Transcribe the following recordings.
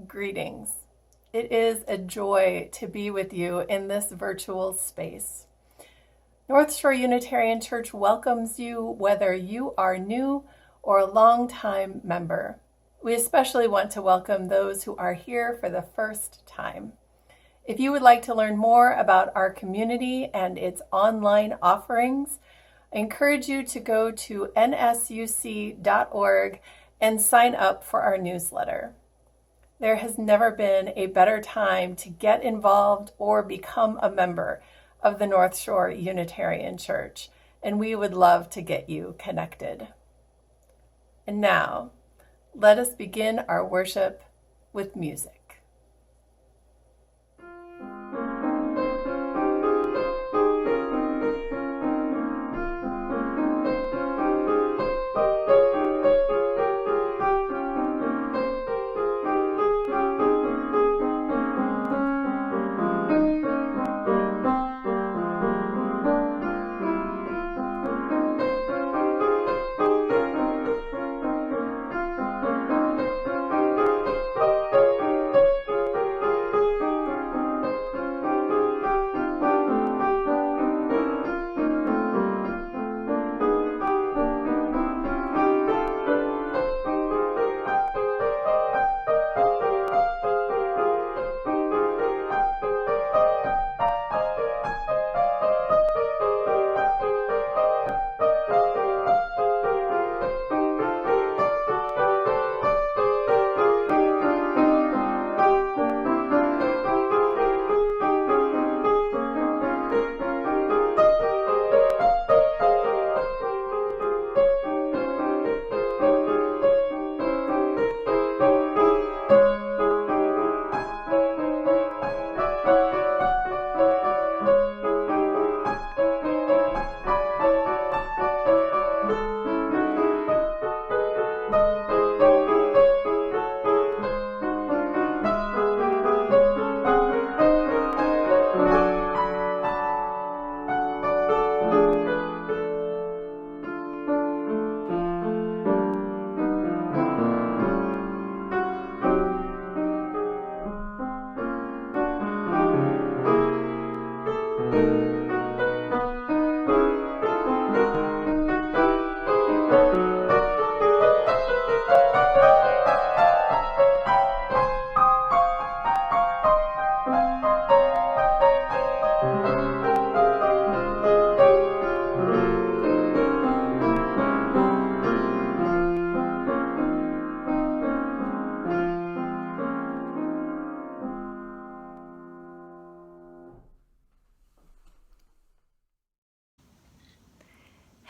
Greetings. It is a joy to be with you in this virtual space. North Shore Unitarian Church welcomes you whether you are new or a long-time member. We especially want to welcome those who are here for the first time. If you would like to learn more about our community and its online offerings, I encourage you to go to nsuc.org and sign up for our newsletter. There has never been a better time to get involved or become a member of the North Shore Unitarian Church, and we would love to get you connected. And now, let us begin our worship with music.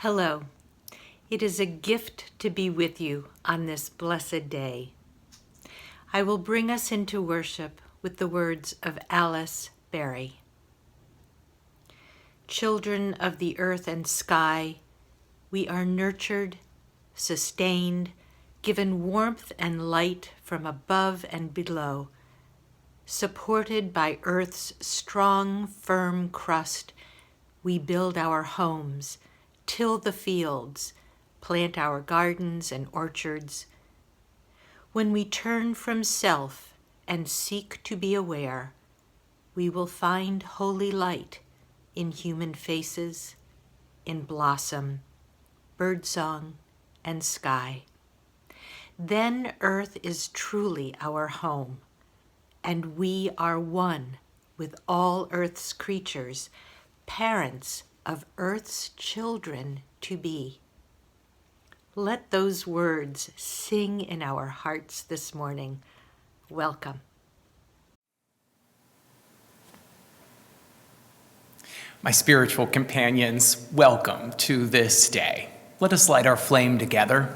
Hello. It is a gift to be with you on this blessed day. I will bring us into worship with the words of Alice Berry. Children of the earth and sky, we are nurtured, sustained, given warmth and light from above and below. Supported by earth's strong, firm crust, we build our homes, till the fields, plant our gardens and orchards. When we turn from self and seek to be aware, we will find holy light in human faces, in blossom, birdsong, and sky. Then earth is truly our home, and we are one with all earth's creatures, parents of earth's children to be. Let those words sing in our hearts this morning. Welcome. My spiritual companions, welcome to this day. Let us light our flame together.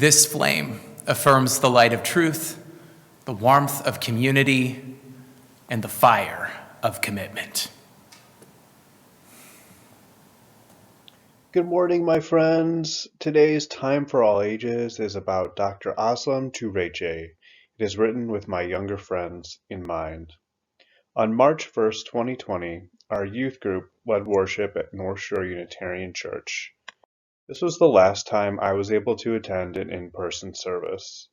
This flame affirms the light of truth, the warmth of community, and the fire of commitment. Good morning, my friends. Today's Time for All Ages is about Dr. Aslam Tureje. It is written with my younger friends in mind. On March 1st, 2020, our youth group led worship at North Shore Unitarian Church. This was the last time I was able to attend an in-person service.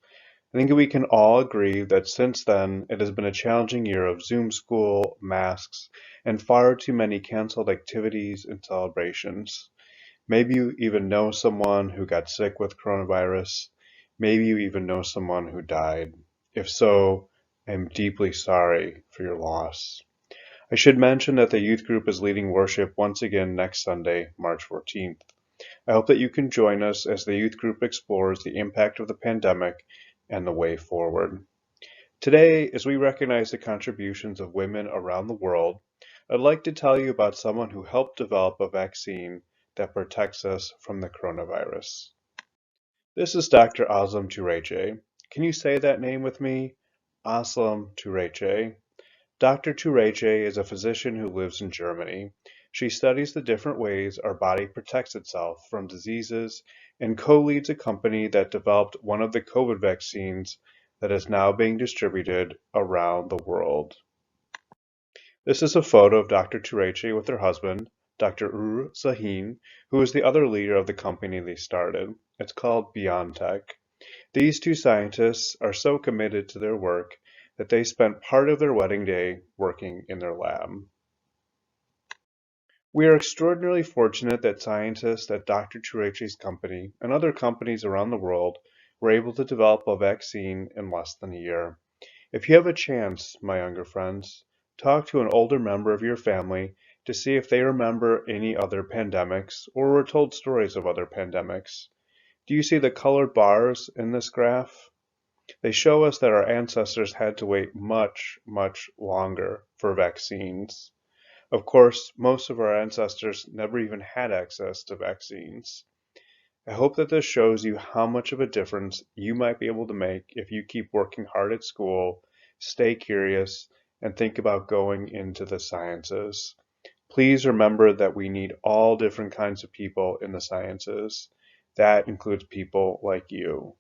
I think we can all agree that since then, it has been a challenging year of Zoom school, masks, and far too many canceled activities and celebrations. Maybe you even know someone who got sick with coronavirus. Maybe you even know someone who died. If so, I'm deeply sorry for your loss. I should mention that the youth group is leading worship once again next Sunday, March 14th. I hope that you can join us as the youth group explores the impact of the pandemic and the way forward. Today, as we recognize the contributions of women around the world, I'd like to tell you about someone who helped develop a vaccine that protects us from the coronavirus. This is Dr. Aslam Tureche. Can you say that name with me? Aslam Tureche. Dr. Tureche is a physician who lives in Germany. She studies the different ways our body protects itself from diseases and co-leads a company that developed one of the COVID vaccines that is now being distributed around the world. This is a photo of Dr. Tureche with her husband, Dr. Ur Sahin, who is the other leader of the company they started. It's called BioNTech. These two scientists are so committed to their work that they spent part of their wedding day working in their lab. We are extraordinarily fortunate that scientists at Dr. Tureche's company and other companies around the world were able to develop a vaccine in less than a year. If you have a chance, my younger friends, talk to an older member of your family to see if they remember any other pandemics or were told stories of other pandemics. Do you see the colored bars in this graph? They show us that our ancestors had to wait much, much longer for vaccines. Of course, most of our ancestors never even had access to vaccines. I hope that this shows you how much of a difference you might be able to make if you keep working hard at school, stay curious, and think about going into the sciences. Please remember that we need all different kinds of people in the sciences. That includes people like you.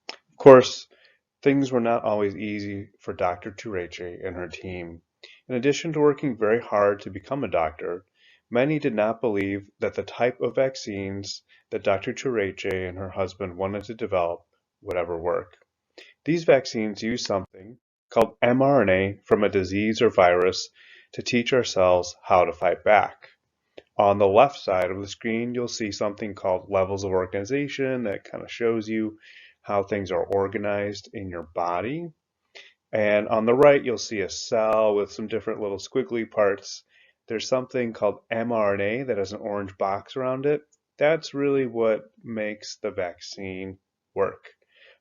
Of course, things were not always easy for Dr. Tureche and her team. In addition to working very hard to become a doctor, many did not believe that the type of vaccines that Dr. Tureche and her husband wanted to develop would ever work. These vaccines use something called mRNA from a disease or virus to teach our cells how to fight back. On the left side of the screen, you'll see something called levels of organization that kind of shows you how things are organized in your body. And on the right, you'll see a cell with some different little squiggly parts. There's something called mRNA that has an orange box around it. That's really what makes the vaccine work.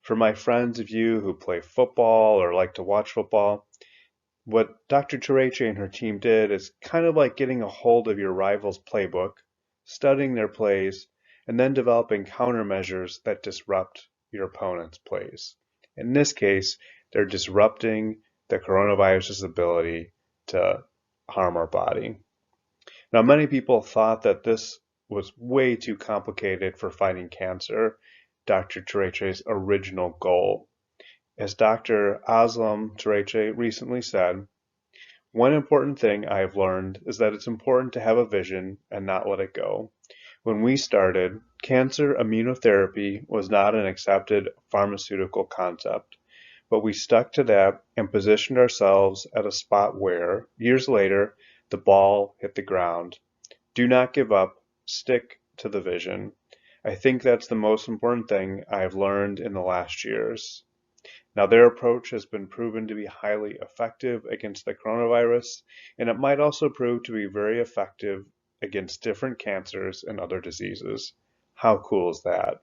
For my friends of you who play football or like to watch football, what Dr. Tureche and her team did is kind of like getting a hold of your rival's playbook, studying their plays, and then developing countermeasures that disrupt your opponent's plays. In this case, they're disrupting the coronavirus's ability to harm our body. Now, many people thought that this was way too complicated for fighting cancer, Dr. Tureche's original goal. As Dr. Aslam Tureche recently said, one important thing I have learned is that it's important to have a vision and not let it go. When we started, cancer immunotherapy was not an accepted pharmaceutical concept, but we stuck to that and positioned ourselves at a spot where, years later, the ball hit the ground. Do not give up. Stick to the vision. I think that's the most important thing I have learned in the last years. Now, their approach has been proven to be highly effective against the coronavirus, and it might also prove to be very effective against different cancers and other diseases. How cool is that?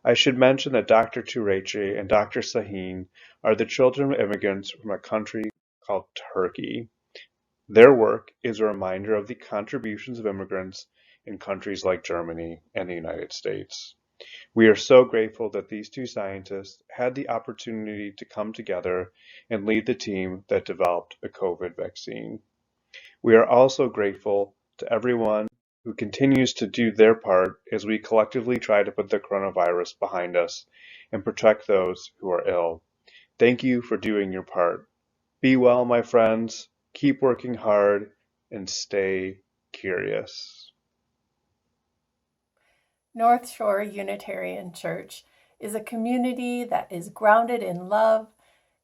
I should mention that Dr. Tureche and Dr. Sahin are the children of immigrants from a country called Turkey. Their work is a reminder of the contributions of immigrants in countries like Germany and the United States. We are so grateful that these two scientists had the opportunity to come together and lead the team that developed a COVID vaccine. We are also grateful to everyone who continues to do their part as we collectively try to put the coronavirus behind us and protect those who are ill. Thank you for doing your part. Be well, my friends. Keep working hard and stay curious. North Shore Unitarian Church is a community that is grounded in love,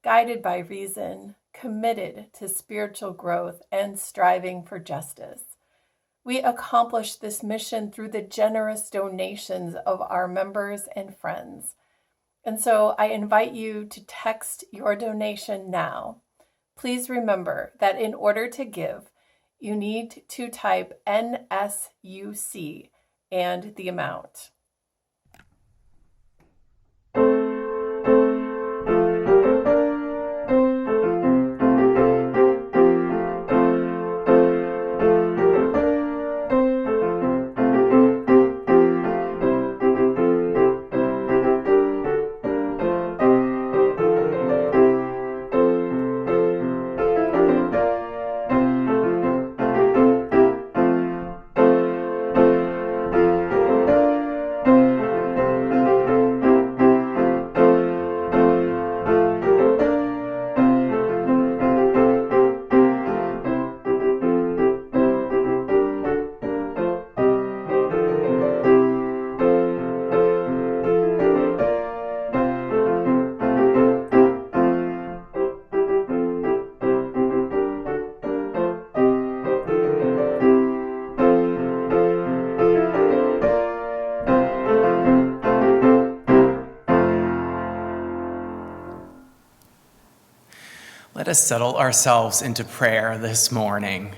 guided by reason, committed to spiritual growth, and striving for justice. We accomplish this mission through the generous donations of our members and friends. And so I invite you to text your donation now. Please remember that in order to give, you need to type NSUC and the amount. Let us settle ourselves into prayer this morning.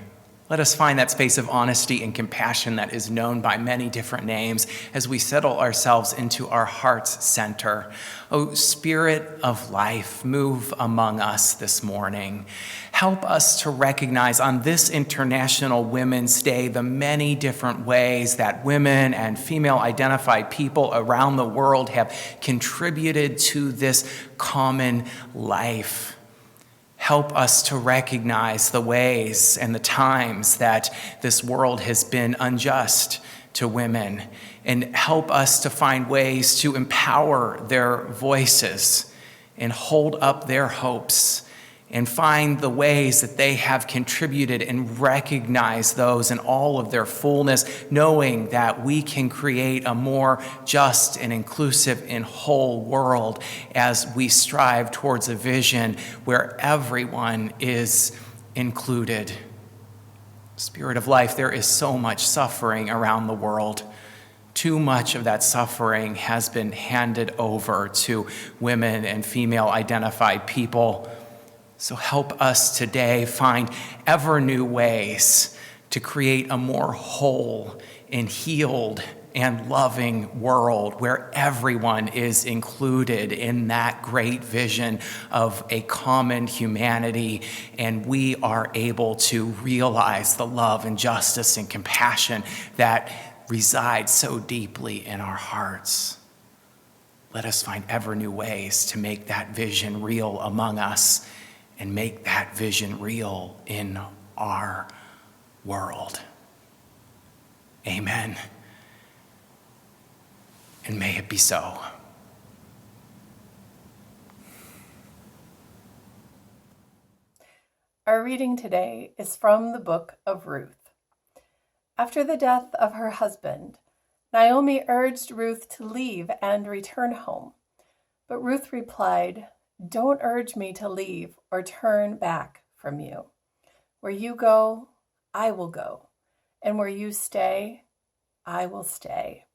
Let us find that space of honesty and compassion that is known by many different names as we settle ourselves into our heart's center. O Spirit of life, move among us this morning. Help us to recognize on this International Women's Day the many different ways that women and female-identified people around the world have contributed to this common life. Help us to recognize the ways and the times that this world has been unjust to women, and help us to find ways to empower their voices and hold up their hopes and find the ways that they have contributed and recognize those in all of their fullness, knowing that we can create a more just and inclusive and whole world as we strive towards a vision where everyone is included. Spirit of life, there is so much suffering around the world. Too much of that suffering has been handed over to women and female-identified people. So help us today find ever new ways to create a more whole and healed and loving world where everyone is included in that great vision of a common humanity, and we are able to realize the love and justice and compassion that resides so deeply in our hearts. Let us find ever new ways to make that vision real among us and make that vision real in our world. Amen. And may it be so. Our reading today is from the book of Ruth. After the death of her husband, Naomi urged Ruth to leave and return home. But Ruth replied, "Don't urge me to leave or turn back from you. Where you go, I will go, and where you stay, I will stay.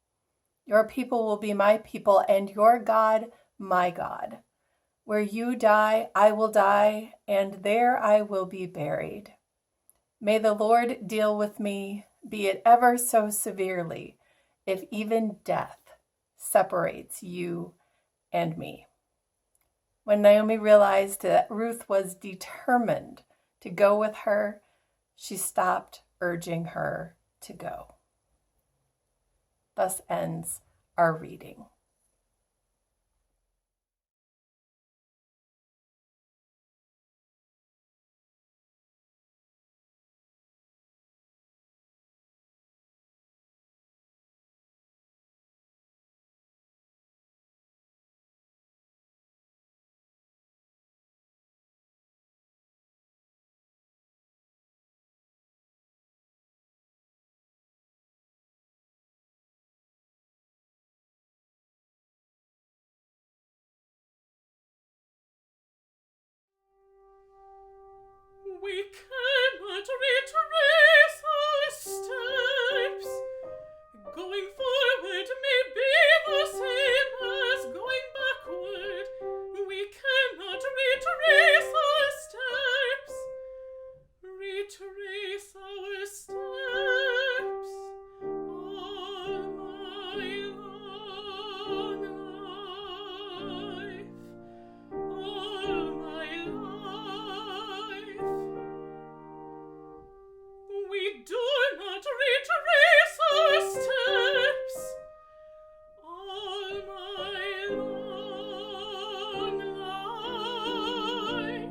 Your people will be my people, and your God, my God. Where you die, I will die, and there I will be buried. May the Lord deal with me, be it ever so severely, if even death separates you and me." When Naomi realized that Ruth was determined to go with her, she stopped urging her to go. Thus ends our reading. cannot retrace our steps. Going forward may be the same as going backward. We cannot retrace our steps. Retrace our steps all my long life. All my life. We do not retrace our steps all my long life.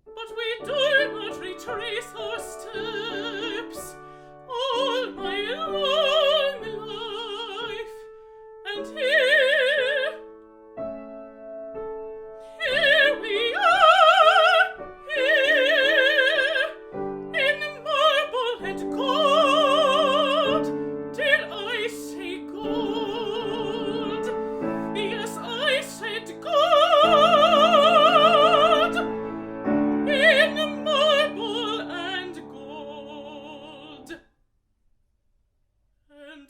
But we do not retrace our steps all my long life. And here we are, here in marble and gold. Did I say gold? Yes, I said gold. In marble and gold. And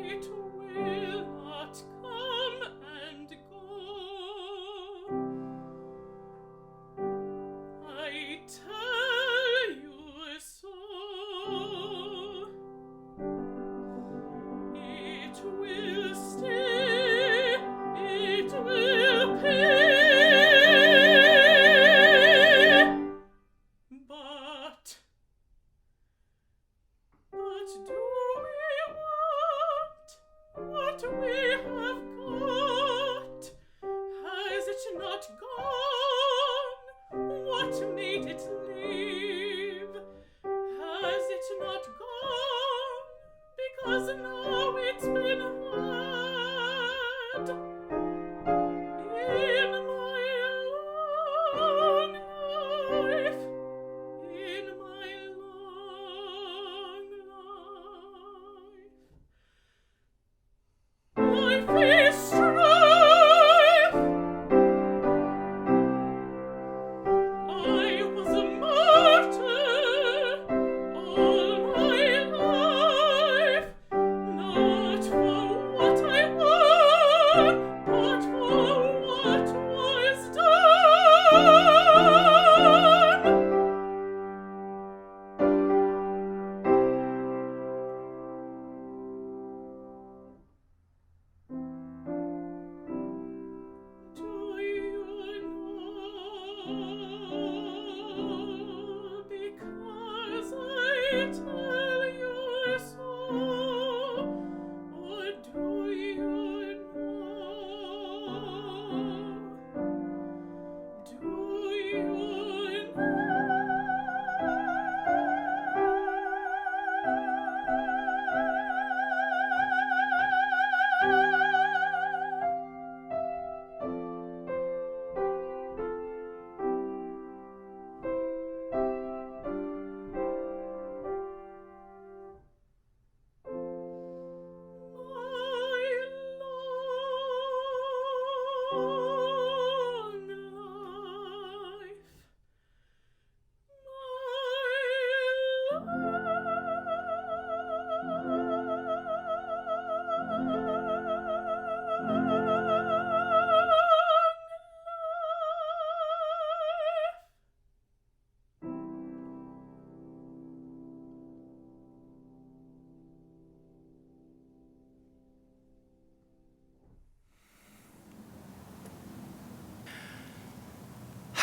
it will not come and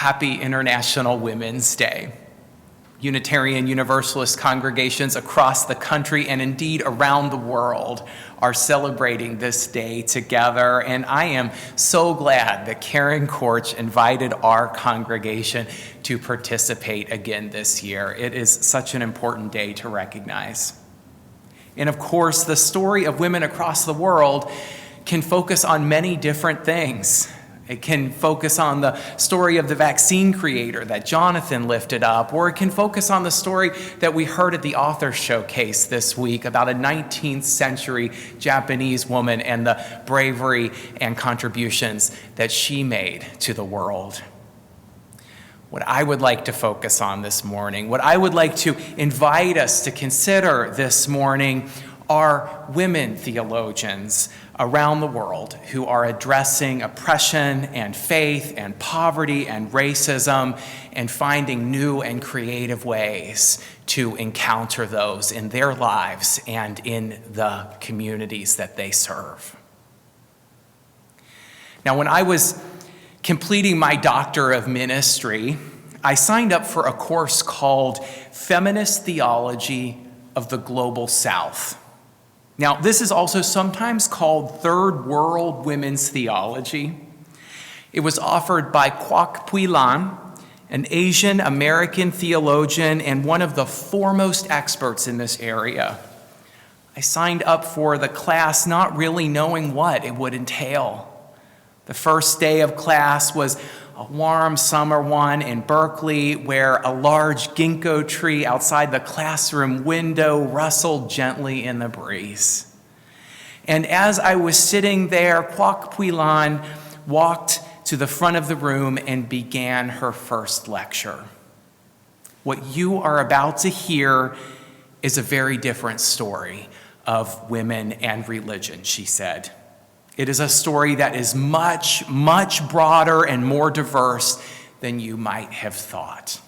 Happy International Women's Day. Unitarian Universalist congregations across the country and indeed around the world are celebrating this day together, and I am so glad that Karen Korch invited our congregation to participate again this year. It is such an important day to recognize. And of course, the story of women across the world can focus on many different things. It can focus on the story of the vaccine creator that Jonathan lifted up, or it can focus on the story that we heard at the author showcase this week about a 19th century Japanese woman and the bravery and contributions that she made to the world. What I would like to focus on this morning, what I would like to invite us to consider this morning are women theologians around the word who are addressing oppression and faith and poverty and racism and finding new and creative ways to encounter those in their lives and in the communities that they serve. Now, when I was completing my Doctor of Ministry, I signed up for a course called Feminist Theology of the Global South. Now, this is also sometimes called Third World Women's Theology. It was offered by Quoc Pui Lan, an Asian American theologian and one of the foremost experts in this area. I signed up for the class not really knowing what it would entail. The first day of class was a warm summer one in Berkeley where a large ginkgo tree outside the classroom window rustled gently in the breeze. And as I was sitting there, Quoc Pui Lan walked to the front of the room and began her first lecture. What you are about to hear is a very different story of women and religion, she said. It is a story that is much, much broader and more diverse than you might have thought.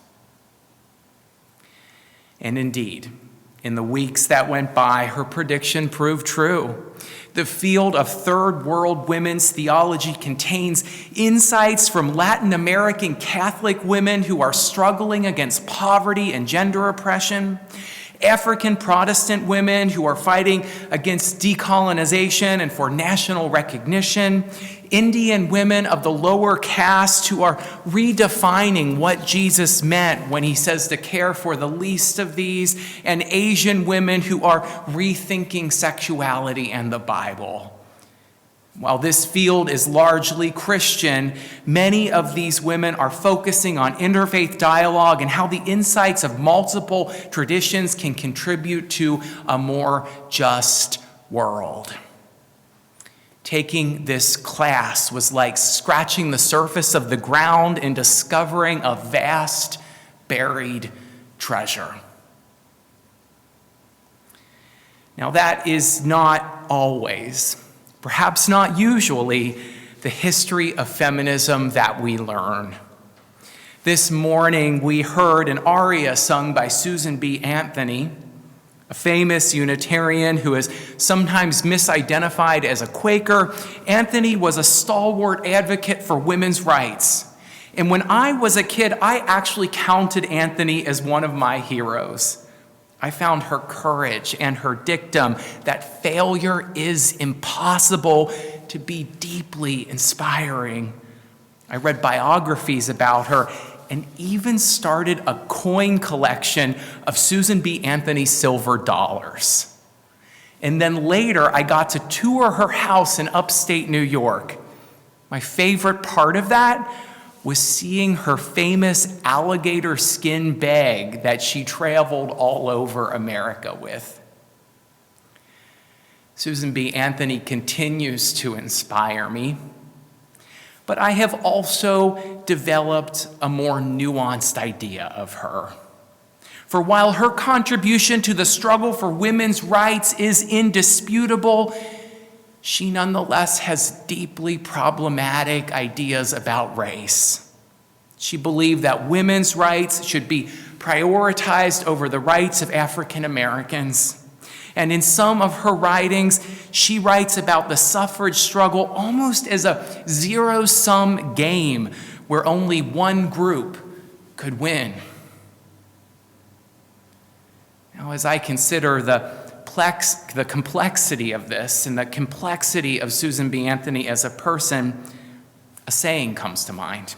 And indeed, in the weeks that went by, her prediction proved true. The field of third world women's theology contains insights from Latin American Catholic women who are struggling against poverty and gender oppression, African Protestant women who are fighting against decolonization and for national recognition, Indian women of the lower caste who are redefining what Jesus meant when he says to care for the least of these, and Asian women who are rethinking sexuality and the Bible. While this field is largely Christian, many of these women are focusing on interfaith dialogue and how the insights of multiple traditions can contribute to a more just world. Taking this class was like scratching the surface of the ground and discovering a vast buried treasure. Now, that is not always, perhaps not usually, the history of feminism that we learn. This morning, we heard an aria sung by Susan B. Anthony, a famous Unitarian who is sometimes misidentified as a Quaker. Anthony was a stalwart advocate for women's rights. And when I was a kid, I actually counted Anthony as one of my heroes. I found her courage and her dictum that failure is impossible to be deeply inspiring. I read biographies about her and even started a coin collection of Susan B. Anthony silver dollars. And then later, I got to tour her house in upstate New York. My favorite part of that was seeing her famous alligator skin bag that she traveled all over America with. Susan B. Anthony continues to inspire me, but I have also developed a more nuanced idea of her. For while her contribution to the struggle for women's rights is indisputable, she nonetheless has deeply problematic ideas about race. She believed that women's rights should be prioritized over the rights of African Americans. And in some of her writings, she writes about the suffrage struggle almost as a zero-sum game where only one group could win. Now, as I consider the complexity of this and the complexity of Susan B. Anthony as a person, a saying comes to mind.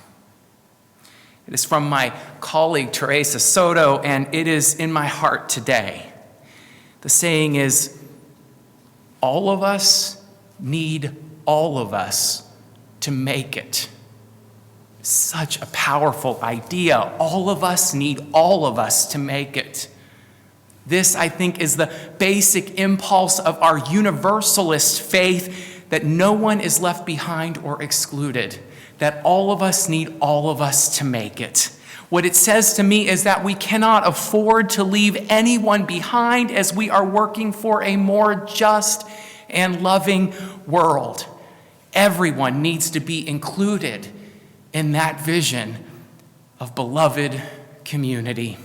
It is from my colleague Teresa Soto, and it is in my heart today. The saying is, all of us need all of us to make it. Such a powerful idea. All of us need all of us to make it. This, I think, is the basic impulse of our universalist faith, that no one is left behind or excluded, that all of us need all of us to make it. What it says to me is that we cannot afford to leave anyone behind as we are working for a more just and loving world. Everyone needs to be included in that vision of beloved community.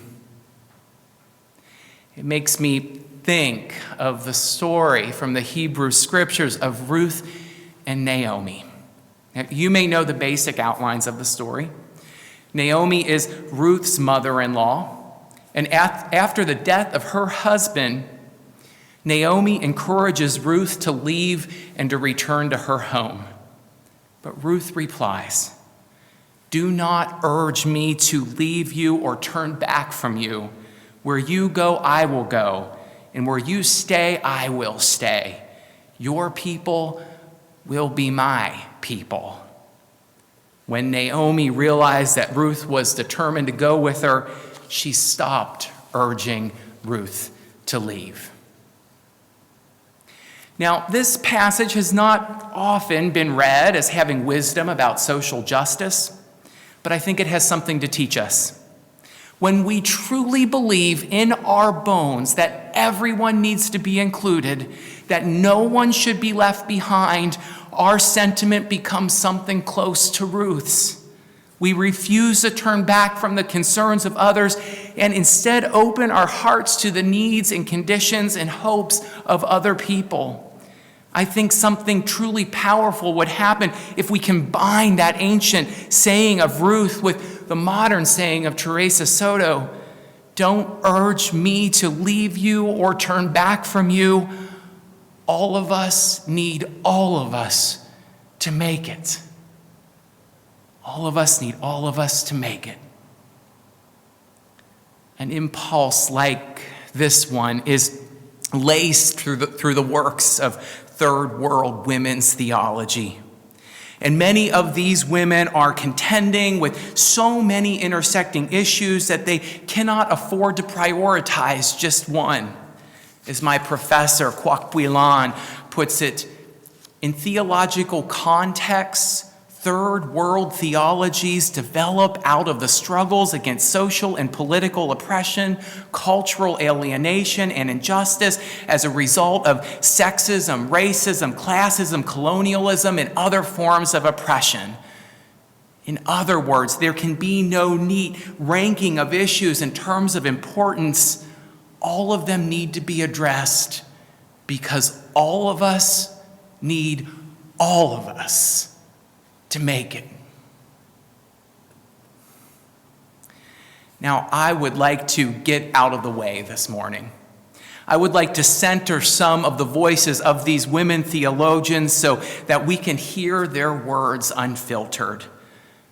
It makes me think of the story from the Hebrew Scriptures of Ruth and Naomi. Now, you may know the basic outlines of the story. Naomi is Ruth's mother-in-law, and after the death of her husband, Naomi encourages Ruth to leave and to return to her home. But Ruth replies, "Do not urge me to leave you or turn back from you. Where you go, I will go, and where you stay, I will stay. Your people will be my people." When Naomi realized that Ruth was determined to go with her, she stopped urging Ruth to leave. Now, this passage has not often been read as having wisdom about social justice, but I think it has something to teach us. When we truly believe in our bones that everyone needs to be included, that no one should be left behind, our sentiment becomes something close to Ruth's. We refuse to turn back from the concerns of others and instead open our hearts to the needs and conditions and hopes of other people. I think something truly powerful would happen if we combine that ancient saying of Ruth with the modern saying of Teresa Soto. Don't urge me to leave you or turn back from you. All of us need all of us to make it. All of us need all of us to make it. An impulse like this one is laced through the works of third world women's theology. And many of these women are contending with so many intersecting issues that they cannot afford to prioritize just one. As my professor, Kwok Bui-lan, puts it, in theological contexts, third world theologies develop out of the struggles against social and political oppression, cultural alienation, and injustice as a result of sexism, racism, classism, colonialism, and other forms of oppression. In other words, there can be no neat ranking of issues in terms of importance. All of them need to be addressed because all of us need all of us to make it. Now, I would like to get out of the way this morning. I would like to center some of the voices of these women theologians so that we can hear their words unfiltered.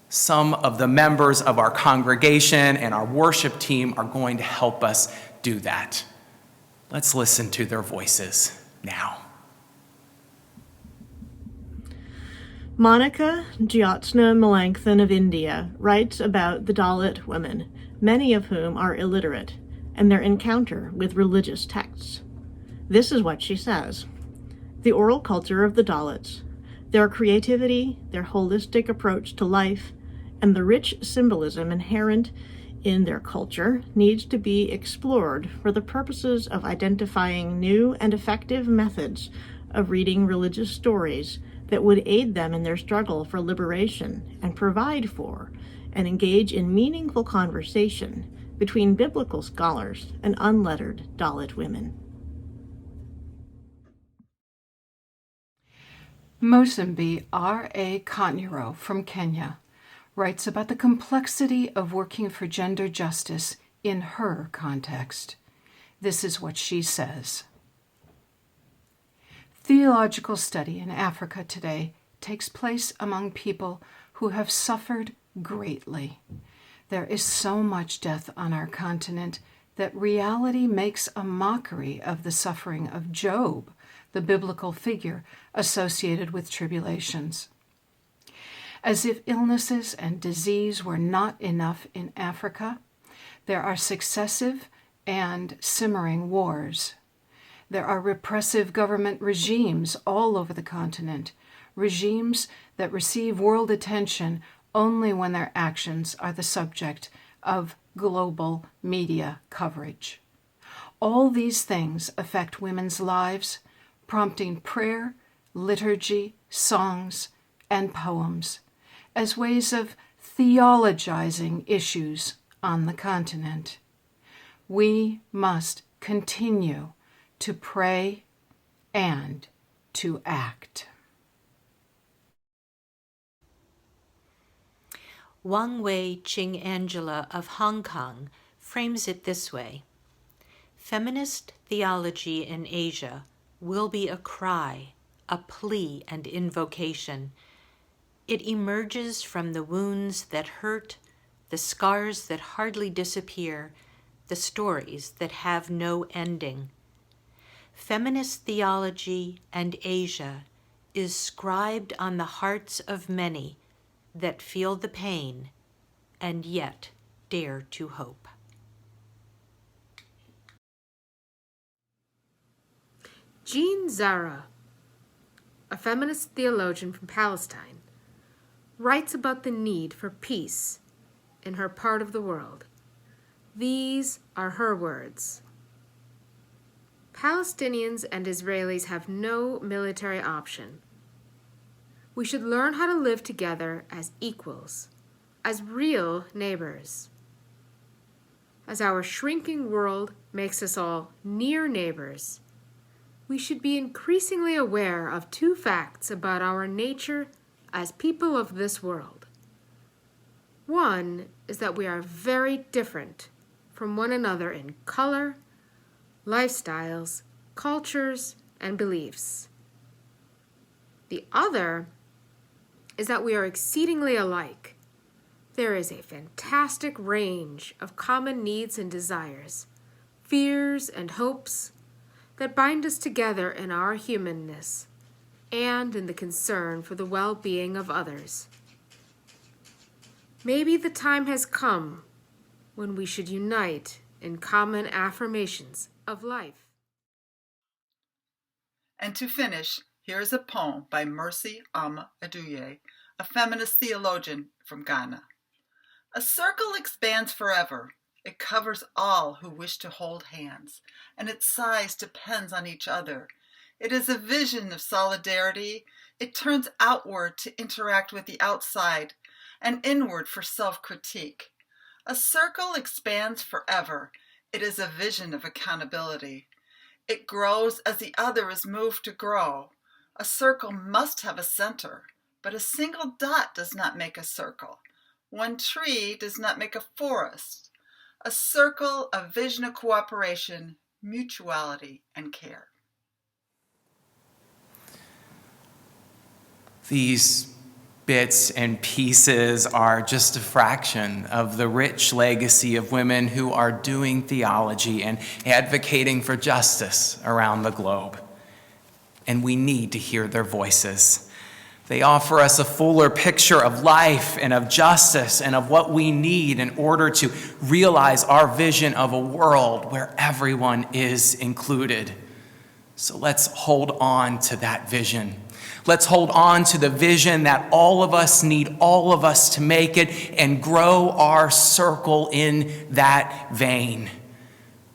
Some of the members of our congregation and our worship team are going to help us do that. Let's listen to their voices now. Monica Jyotsna Melanthan of India writes about the Dalit women, many of whom are illiterate, and their encounter with religious texts. This is what she says. The oral culture of the Dalits, their creativity, their holistic approach to life, and the rich symbolism inherent in their culture needs to be explored for the purposes of identifying new and effective methods of reading religious stories that would aid them in their struggle for liberation and provide for and engage in meaningful conversation between biblical scholars and unlettered Dalit women. Mosambi R.A. Kanyiro from Kenya writes about the complexity of working for gender justice in her context. This is what she says. Theological study in Africa today takes place among people who have suffered greatly. There is so much death on our continent that reality makes a mockery of the suffering of Job, the biblical figure associated with tribulations. As if illnesses and disease were not enough in Africa, there are successive and simmering wars. There are repressive government regimes all over the continent, regimes that receive world attention only when their actions are the subject of global media coverage. All these things affect women's lives, prompting prayer, liturgy, songs, and poems as ways of theologizing issues on the continent. We must continue to pray and to act. Wang Wei Ching Angela of Hong Kong frames it this way: Feminist theology in Asia will be a cry, a plea and invocation. It emerges from the wounds that hurt, the scars that hardly disappear, the stories that have no ending. Feminist theology and Asia is scribed on the hearts of many that feel the pain and yet dare to hope. Jean Zara, a feminist theologian from Palestine, writes about the need for peace in her part of the world. These are her words. Palestinians and Israelis have no military option. We should learn how to live together as equals, as real neighbors. As our shrinking world makes us all near neighbors, we should be increasingly aware of two facts about our nature as people of this world. One is that we are very different from one another in color, lifestyles, cultures, and beliefs. The other is that we are exceedingly alike. There is a fantastic range of common needs and desires, fears and hopes that bind us together in our humanness and in the concern for the well-being of others. Maybe the time has come when we should unite in common affirmations of life. And to finish, here is a poem by Mercy Amma, a feminist theologian from Ghana. A circle expands forever. It covers all who wish to hold hands, and its size depends on each other. It is a vision of solidarity. It turns outward to interact with the outside, and inward for self-critique. A circle expands forever. It is a vision of accountability. It grows as the other is moved to grow. A circle must have a center, but a single dot does not make a circle. One tree does not make a forest. A circle, a vision of cooperation, mutuality, and care. These bits and pieces are just a fraction of the rich legacy of women who are doing theology and advocating for justice around the globe. And we need to hear their voices. They offer us a fuller picture of life and of justice and of what we need in order to realize our vision of a world where everyone is included. So let's hold on to that vision. Let's hold on to the vision that all of us need all of us to make it and grow our circle in that vein.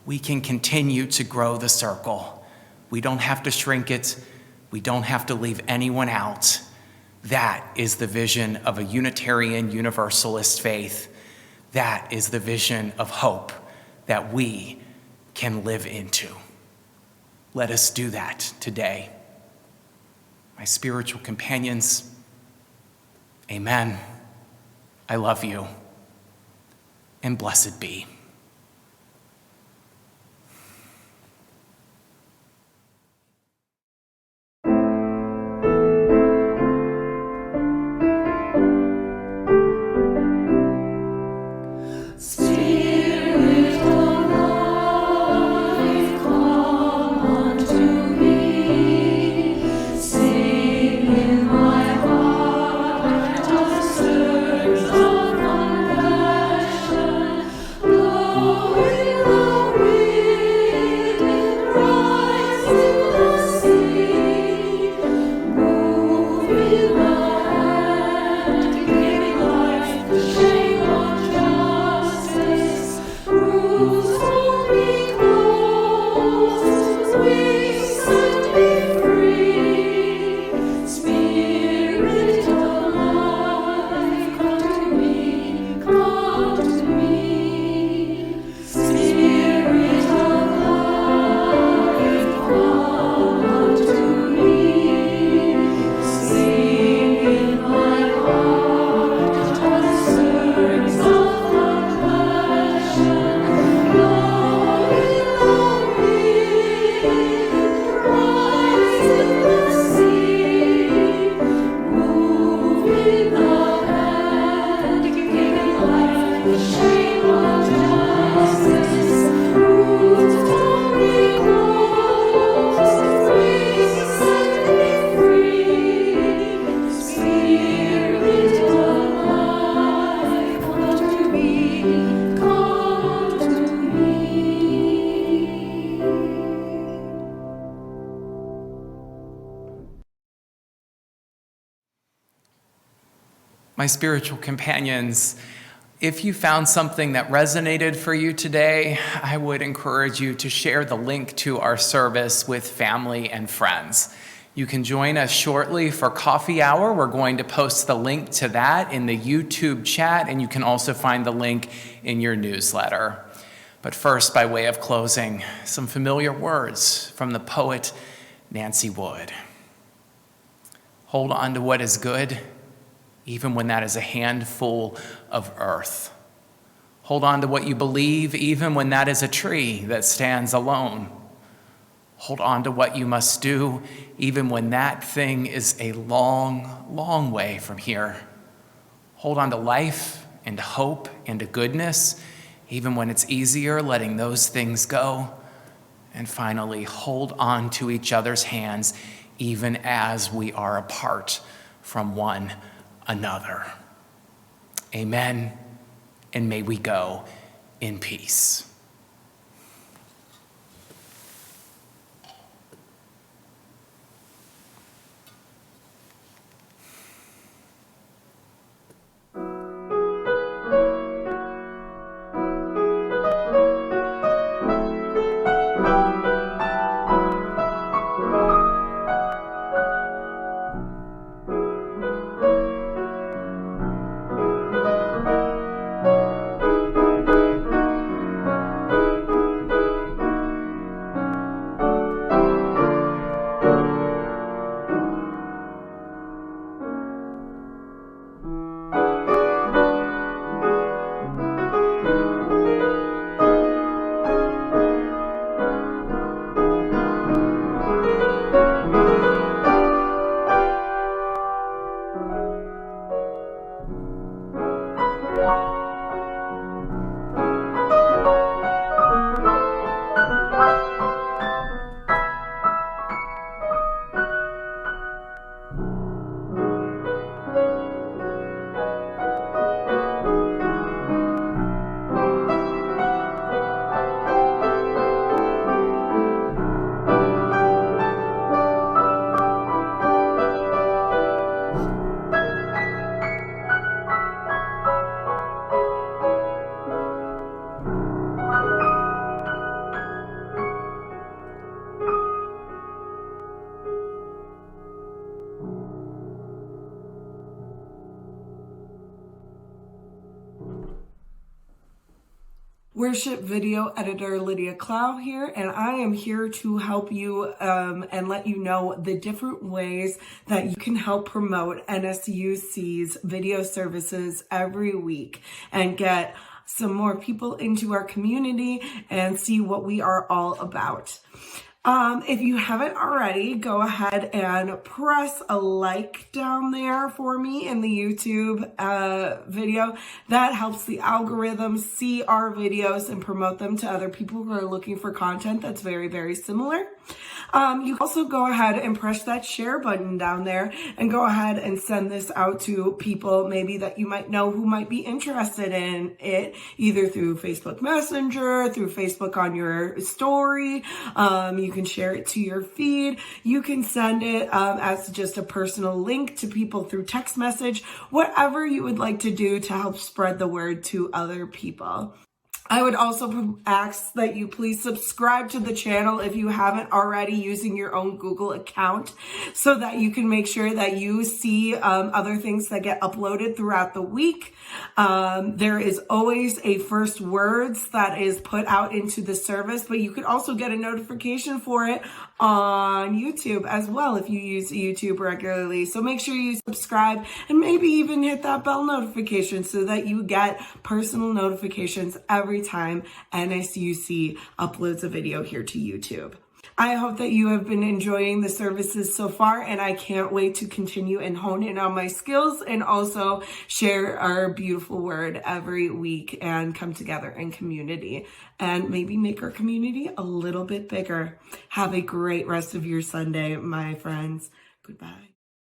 We can continue to grow the circle. We don't have to shrink it. We don't have to leave anyone out. That is the vision of a Unitarian Universalist faith. That is the vision of hope that we can live into. Let us do that today. My spiritual companions, amen. I love you, and blessed be. My spiritual companions, if you found something that resonated for you today, I would encourage you to share the link to our service with family and friends. You can join us shortly for coffee hour. We're going to post the link to that in the YouTube chat, and you can also find the link in your newsletter. But first, by way of closing, some familiar words from the poet Nancy Wood. Hold on to what is good, even when that is a handful of earth. Hold on to what you believe, even when that is a tree that stands alone. Hold on to what you must do, even when that thing is a long, long way from here. Hold on to life and to hope and to goodness, even when it's easier letting those things go. And finally, hold on to each other's hands, even as we are apart from one another. Amen, and may we go in peace. Worship video editor Lydia Clow here, and I am here to help you and let you know the different ways that you can help promote NSUC's video services every week and get some more people into our community and see what we are all about. If you haven't already, go ahead and press a like down there for me in the YouTube video. That helps the algorithm see our videos and promote them to other people who are looking for content that's very, very similar. You can also go ahead and press that share button down there and go ahead and send this out to people maybe that you might know who might be interested in it, either through Facebook Messenger, through Facebook on your story. You can share it to your feed. You can send it as just a personal link to people through text message, whatever you would like to do to help spread the word to other people. I would also ask that you please subscribe to the channel if you haven't already, using your own Google account, so that you can make sure that you see other things that get uploaded throughout the week. There is always a first words that is put out into the service, but you could also get a notification for it on YouTube as well if you use YouTube regularly. So make sure you subscribe and maybe even hit that bell notification so that you get personal notifications every time NSUC uploads a video here to YouTube. I hope that you have been enjoying the services so far, and I can't wait to continue and hone in on my skills and also share our beautiful word every week and come together in community and maybe make our community a little bit bigger. Have a great rest of your Sunday, my friends. Goodbye.